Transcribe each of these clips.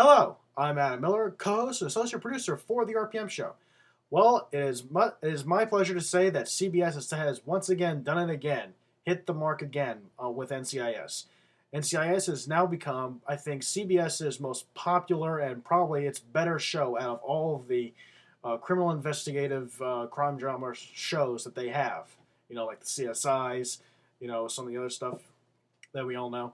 Hello, I'm Adam Miller, co-host and associate producer for the RPM Show. Well, it is my pleasure to say that CBS has once again done it again, hit the mark again with NCIS. NCIS has now become, I think, CBS's most popular and probably its better show out of all of the criminal investigative crime drama shows that they have. You know, like the CSIs, some of the other stuff that we all know.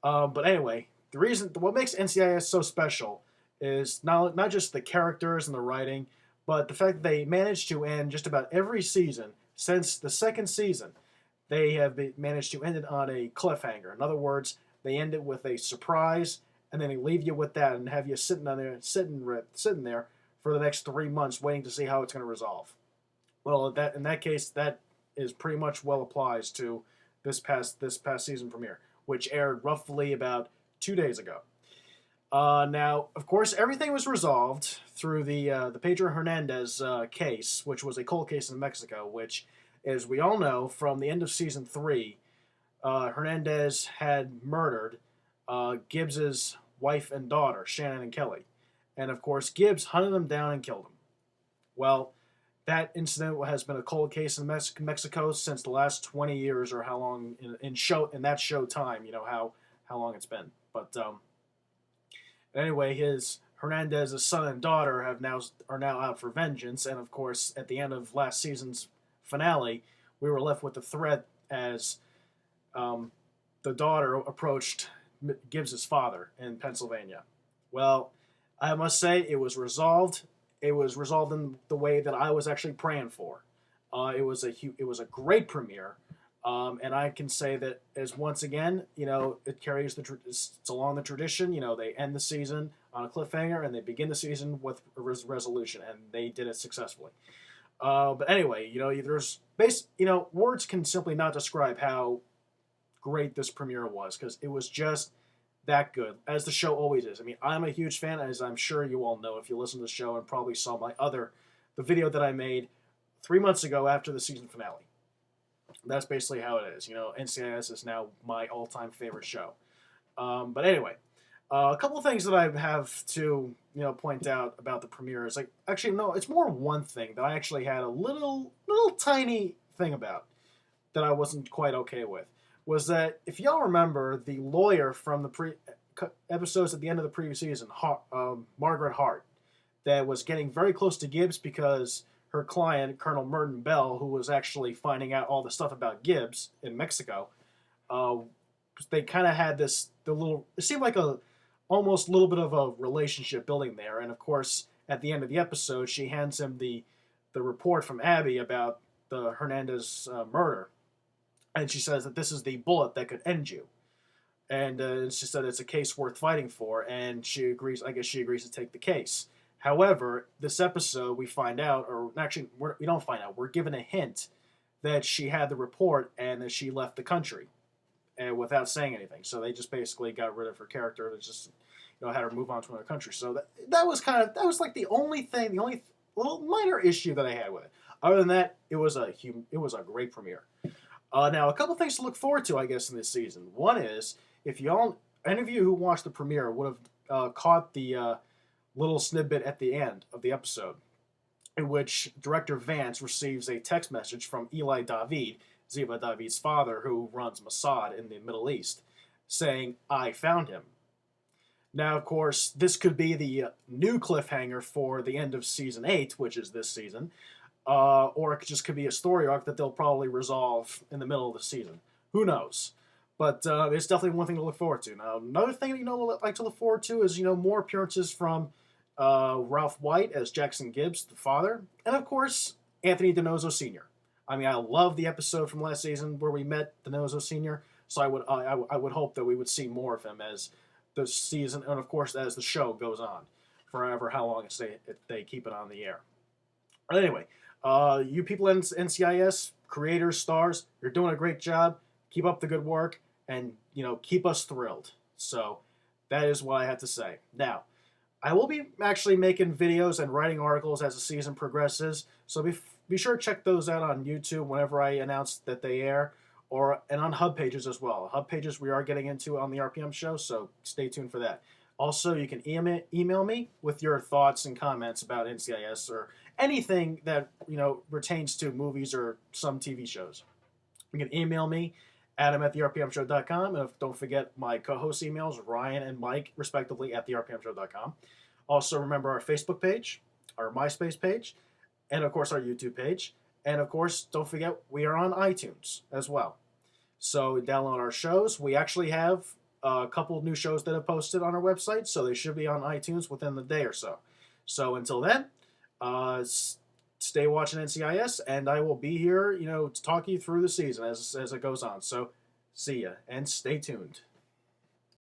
But anyway, what makes NCIS so special is not just the characters and the writing, but the fact that they managed to end just about every season since the second season. They have managed to end it on a cliffhanger. In other words, they end it with a surprise, and then they leave you with that and have you sitting there for the next 3 months, waiting to see how it's going to resolve. Well, in that case, that is pretty much well applies to this past season premiere, which aired roughly about 2 days ago. Now, of course, everything was resolved through the Pedro Hernandez case, which was a cold case in Mexico, which, as we all know, from the end of season 3, Hernandez had murdered Gibbs's wife and daughter, Shannon and Kelly. And, of course, Gibbs hunted them down and killed them. Well, that incident has been a cold case in Mexico since the last 20 years, or how long in that show time, how long it's been. But anyway, his Hernandez's son and daughter are now out for vengeance, and of course, at the end of last season's finale, we were left with the threat as the daughter approached Gibbs's father in Pennsylvania. Well, I must say it was resolved. It was resolved in the way that I was actually praying for. It was a great premiere. And I can say that as once again, it carries it's along the tradition. They end the season on a cliffhanger and they begin the season with a resolution, and they did it successfully. But anyway, words can simply not describe how great this premiere was, because it was just that good, as the show always is. I mean, I'm a huge fan, as I'm sure you all know if you listen to the show and probably saw the video that I made 3 months ago after the season finale. That's basically how it is. NCIS is now my all-time favorite show. But anyway, a couple of things that I have to point out about the premiere is actually no, it's more one thing that I actually had a little tiny thing about that I wasn't quite okay with. Was that, if y'all remember, the lawyer from the episodes at the end of the previous season, Margaret Hart, that was getting very close to Gibbs because her client, Colonel Merton Bell, who was actually finding out all the stuff about Gibbs in Mexico, they kind of had it seemed like almost a little bit of a relationship building there. And of course, at the end of the episode, she hands him the report from Abby about the Hernandez murder. And she says that this is the bullet that could end you. And she said it's a case worth fighting for, and she agrees. I guess she agrees to take the case. However, this episode we find out, or actually we don't find out, we're given a hint that she had the report and that she left the country without saying anything. So they just basically got rid of her character and just had her move on to another country. So that was like the only little minor issue that I had with it. Other than that, it was a great premiere. Now, a couple things to look forward to, I guess, in this season. One is, any of you who watched the premiere would have caught the little snippet at the end of the episode, in which Director Vance receives a text message from Eli David, Ziba David's father, who runs Mossad in the Middle East, saying, "I found him." Now, of course, this could be the new cliffhanger for the end of Season 8, which is this season, or it just could be a story arc that they'll probably resolve in the middle of the season. Who knows? But it's definitely one thing to look forward to. Now, another thing that I like to look forward to is more appearances from Ralph White as Jackson Gibbs, the father, and of course Anthony DiNozzo Sr. I mean, I love the episode from last season where we met DiNozzo Sr. So I would hope that we would see more of him as the season, and of course as the show goes on, forever how long they keep it on the air. But anyway, you people in NCIS, creators, stars, you're doing a great job. Keep up the good work, and keep us thrilled. So that is what I have to say. Now, I will be actually making videos and writing articles as the season progresses, so be sure to check those out on YouTube whenever I announce that they air, and on hub pages as well. Hub pages we are getting into on the RPM show, so stay tuned for that. Also, you can email me with your thoughts and comments about NCIS or anything that pertains to movies or some TV shows. You can email me, Adam at therpmshow.com. And don't forget my co-host emails, Ryan and Mike, respectively, at therpmshow.com. Also, remember our Facebook page, our MySpace page, and of course our YouTube page. And of course, don't forget we are on iTunes as well. So download our shows. We actually have a couple of new shows that have posted on our website, so they should be on iTunes within the day or so. So until then, stay watching NCIS, and I will be here, to talk you through the season as it goes on. So see ya, and stay tuned.